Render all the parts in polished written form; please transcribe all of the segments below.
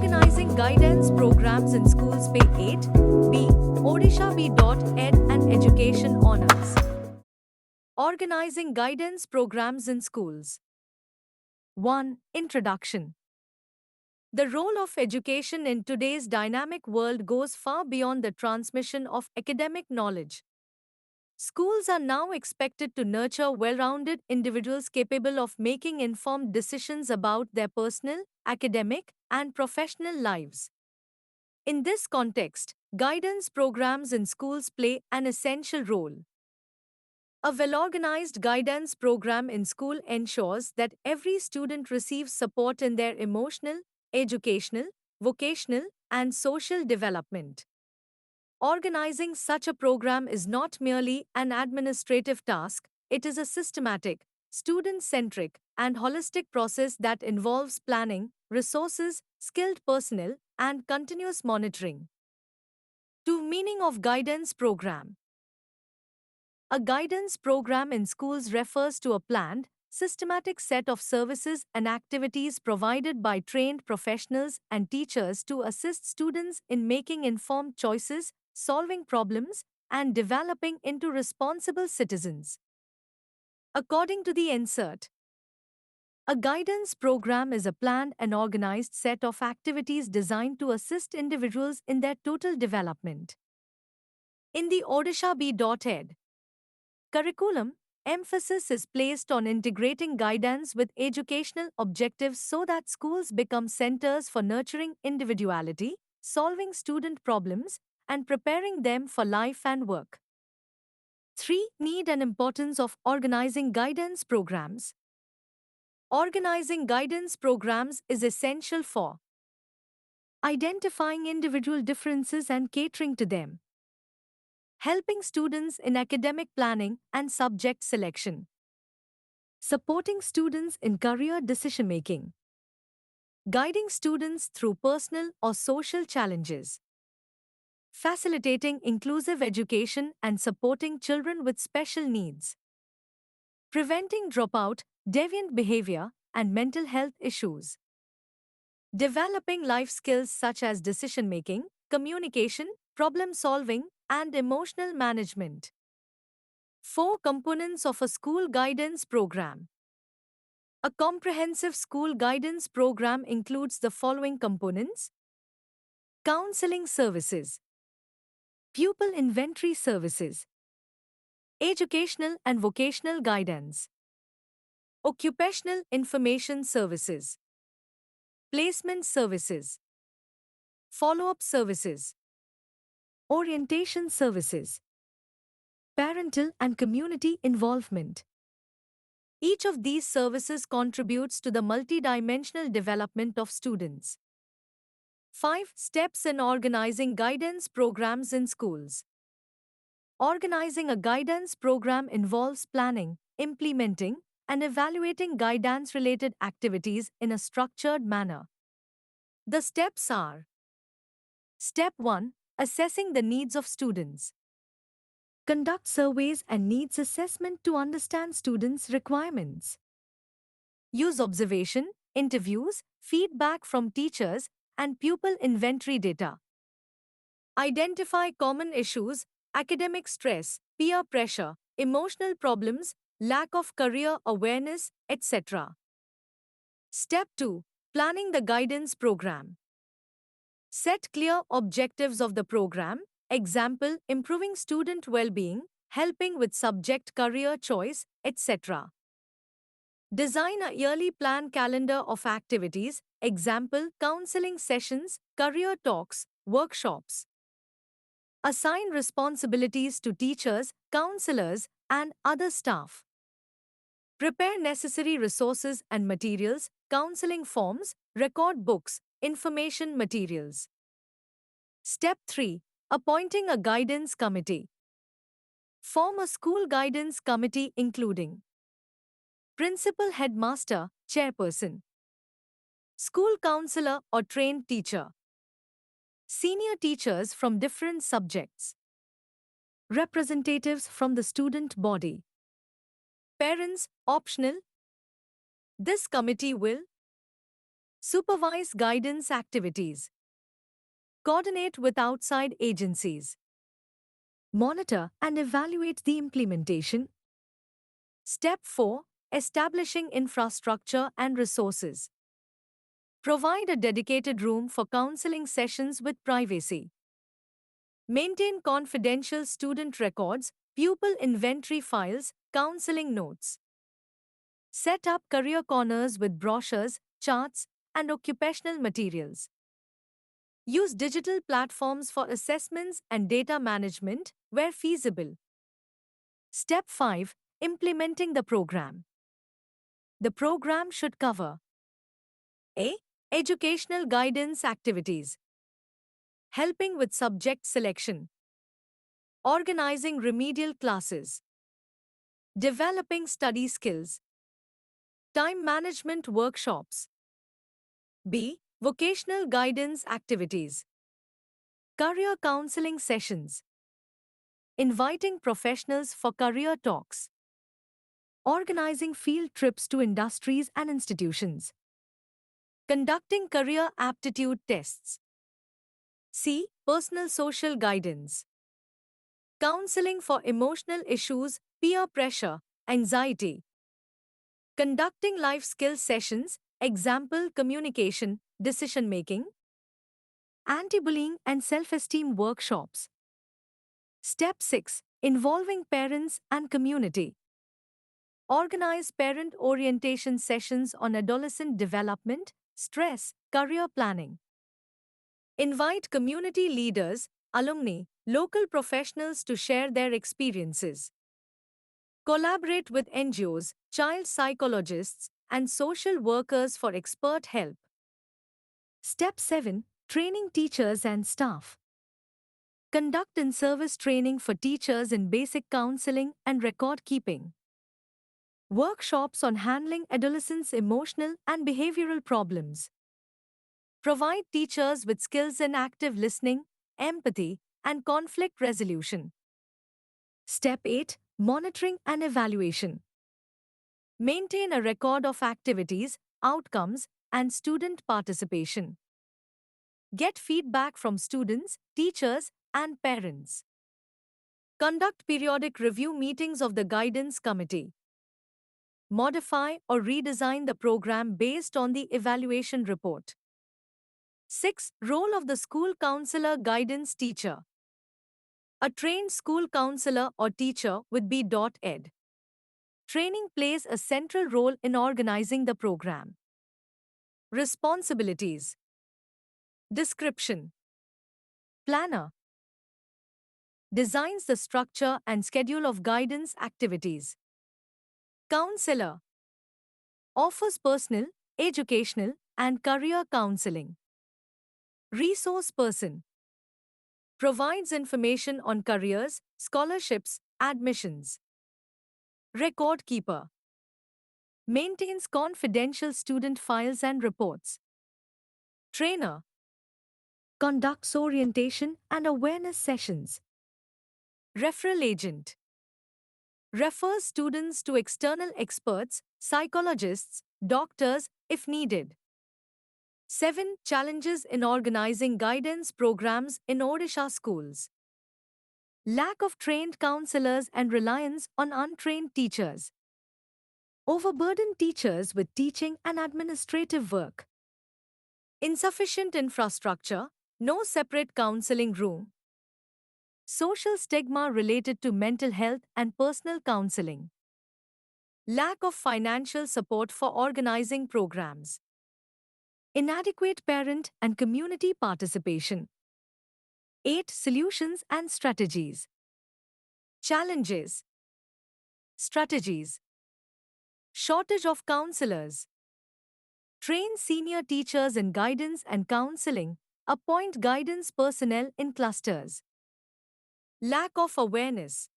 Organizing guidance programs in schools pay 8. B. Odisha B.Ed and Education Honors. Organizing guidance programs in schools. 1. Introduction. The role of education in today's dynamic world goes far beyond the transmission of academic knowledge. Schools are now expected to nurture well rounded individuals capable of making informed decisions about their personal, academic, and professional lives. In this context, guidance programs in schools play an essential role. A well organized guidance program in school ensures that every student receives support in their emotional, educational, vocational, and social development. Organizing such a program is not merely an administrative task, it is a systematic, student centric, and holistic process that involves planning, resources, skilled personnel, and continuous monitoring. 2. Meaning of guidance program. A guidance program in schools refers to a planned, systematic set of services and activities provided by trained professionals and teachers to assist students in making informed choices, solving problems, and developing into responsible citizens. According to the insert, a guidance program is a planned and organized set of activities designed to assist individuals in their total development. In the Odisha B.Ed curriculum, emphasis is placed on integrating guidance with educational objectives so that schools become centers for nurturing individuality, solving student problems, and preparing them for life and work. 3. Need and importance of organizing guidance programs. Organizing guidance programs is essential for identifying individual differences and catering to them, helping students in academic planning and subject selection, supporting students in career decision-making, guiding students through personal or social challenges, facilitating inclusive education and supporting children with special needs, preventing dropout, deviant behavior, and mental health issues, developing life skills such as decision-making, communication, problem-solving, and emotional management. 4. Components of a school guidance program. A comprehensive school guidance program includes the following components: counseling services, pupil inventory services, educational and vocational guidance, occupational information services, placement services, follow-up services, orientation services, parental and community involvement. Each of these services contributes to the multidimensional development of students. 5. Steps in organizing guidance programs in schools. Organizing a guidance program involves planning, implementing, and evaluating guidance-related activities in a structured manner. The steps are: Step 1. Assessing the needs of students. Conduct surveys and needs assessment to understand students' requirements. Use observation, interviews, feedback from teachers, and pupil inventory data. Identify common issues: academic stress, peer pressure, emotional problems, lack of career awareness, etc. Step 2. Planning the guidance program. Set clear objectives of the program, example, improving student well-being, helping with subject career choice, etc. Design a yearly plan calendar of activities, example, counseling sessions, career talks, workshops. Assign responsibilities to teachers, counselors, and other staff. Prepare necessary resources and materials, counseling forms, record books, information materials. Step 3. Appointing a guidance committee. Form a school guidance committee including principal, headmaster, chairperson, school counselor or trained teacher, senior teachers from different subjects, representatives from the student body, parents, optional. This committee will Supervise guidance activities. Coordinate with outside agencies. Monitor and evaluate the implementation. Step 4. Establishing infrastructure and resources. Provide a dedicated room for counseling sessions with privacy. Maintain confidential student records, pupil inventory files, counseling notes. Set up career corners with brochures, charts, and occupational materials. Use digital platforms for assessments and data management where feasible. Step 5. Implementing the program. The program should cover A. Educational guidance activities. Helping with subject selection. Organizing remedial classes. Developing study skills. Time management workshops. B. Vocational guidance activities. Career counseling sessions. Inviting professionals for career talks. Organizing field trips to industries and institutions. Conducting career aptitude tests. C. Personal social guidance. Counseling for emotional issues, peer pressure, anxiety. Conducting life skills sessions, example communication, decision making. Anti-bullying and self-esteem workshops. Step 6. Involving parents and community. Organize parent orientation sessions on adolescent development, stress, career planning. Invite community leaders, alumni, local professionals to share their experiences. Collaborate with NGOs, child psychologists, and social workers for expert help. Step 7. Training teachers and staff. Conduct in-service training for teachers in basic counseling and record keeping. Workshops on handling adolescents' emotional and behavioral problems. Provide teachers with skills in active listening, empathy, and conflict resolution. Step 8. Monitoring and evaluation. Maintain a record of activities, outcomes, and student participation. Get feedback from students, teachers, and parents. Conduct periodic review meetings of the guidance committee. Modify or redesign the program based on the evaluation report. 6. Role of the school counselor guidance teacher. A trained school counselor or teacher with B.Ed. Training plays a central role in organizing the program. Responsibilities. Description. Planner. Designs the structure and schedule of guidance activities. Counselor. Offers personal, educational, and career counseling. Resource person. Provides information on careers, scholarships, admissions. Record keeper. Maintains confidential student files and reports. Trainer. Conducts orientation and awareness sessions. Referral agent. Refers students to external experts, psychologists, doctors, if needed. 7. Challenges in organizing guidance programs in Odisha schools. Lack of trained counselors and reliance on untrained teachers. Overburdened teachers with teaching and administrative work. Insufficient infrastructure, no separate counseling room. Social stigma related to mental health and personal counseling. Lack of financial support for organizing programs. Inadequate parent and community participation. 8. Solutions and strategies. Challenges. Strategies. Shortage of counselors. Train senior teachers in guidance and counseling. Appoint guidance personnel in clusters. Lack of awareness.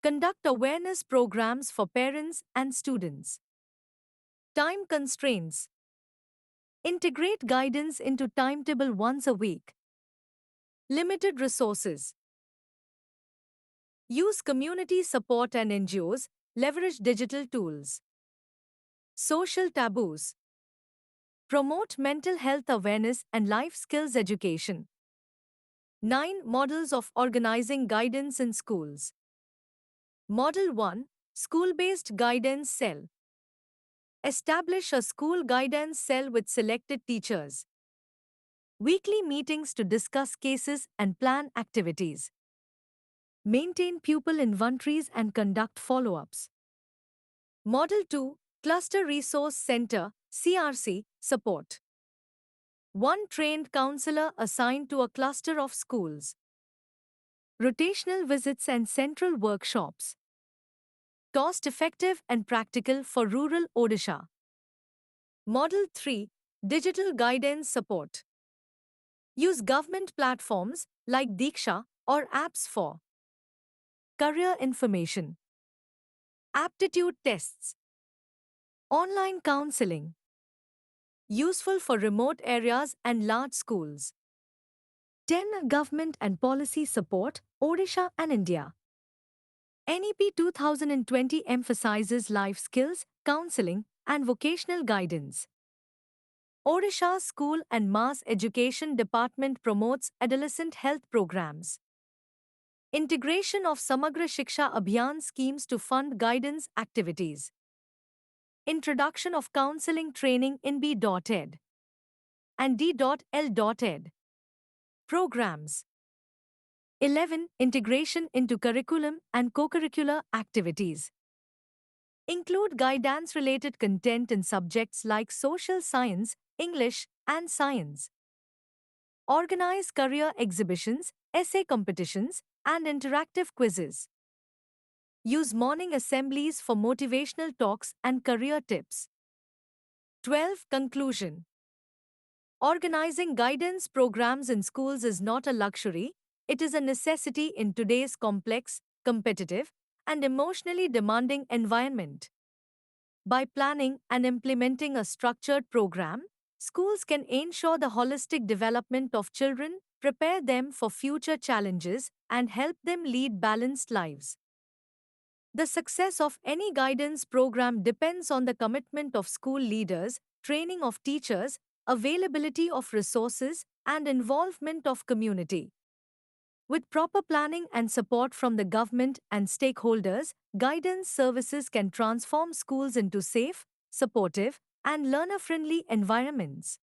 Conduct awareness programs for parents and students. Time constraints. Integrate guidance into timetable once a week. Limited resources. Use community support and NGOs, leverage digital tools. Social taboos. Promote mental health awareness and life skills education. 9 Models of organizing guidance in schools. Model 1 School based guidance cell. Establish a school guidance cell with selected teachers. Weekly meetings to discuss cases and plan activities. Maintain pupil inventories and conduct follow ups. Model 2 Cluster Resource Center CRC support. One trained counselor assigned to a cluster of schools. Rotational visits and central workshops. Cost effective and practical for rural Odisha. Model 3 Digital Guidance Support. Use government platforms like Diksha or apps for career information, aptitude tests, online counseling. Useful for remote areas and large schools. 10 Government and policy support, Odisha and India. NEP 2020 emphasizes life skills, counseling, and vocational guidance. Odisha School and Mass Education Department promotes adolescent health programs. Integration of Samagra Shiksha Abhiyan schemes to fund guidance activities. Introduction of counseling training in B.Ed and D.L.Ed. Programs. 11 Integration into curriculum and co-curricular activities. Include guidance-related content in subjects like social science, English, and science. Organize career exhibitions, essay competitions, and interactive quizzes. Use morning assemblies for motivational talks and career tips. 12 Conclusion. Organizing guidance programs in schools is not a luxury, it is a necessity in today's complex, competitive, and emotionally demanding environment. By planning and implementing a structured program, schools can ensure the holistic development of children, prepare them for future challenges, and help them lead balanced lives. The success of any guidance program depends on the commitment of school leaders, training of teachers, availability of resources, and involvement of community. With proper planning and support from the government and stakeholders, guidance services can transform schools into safe, supportive, and learner-friendly environments.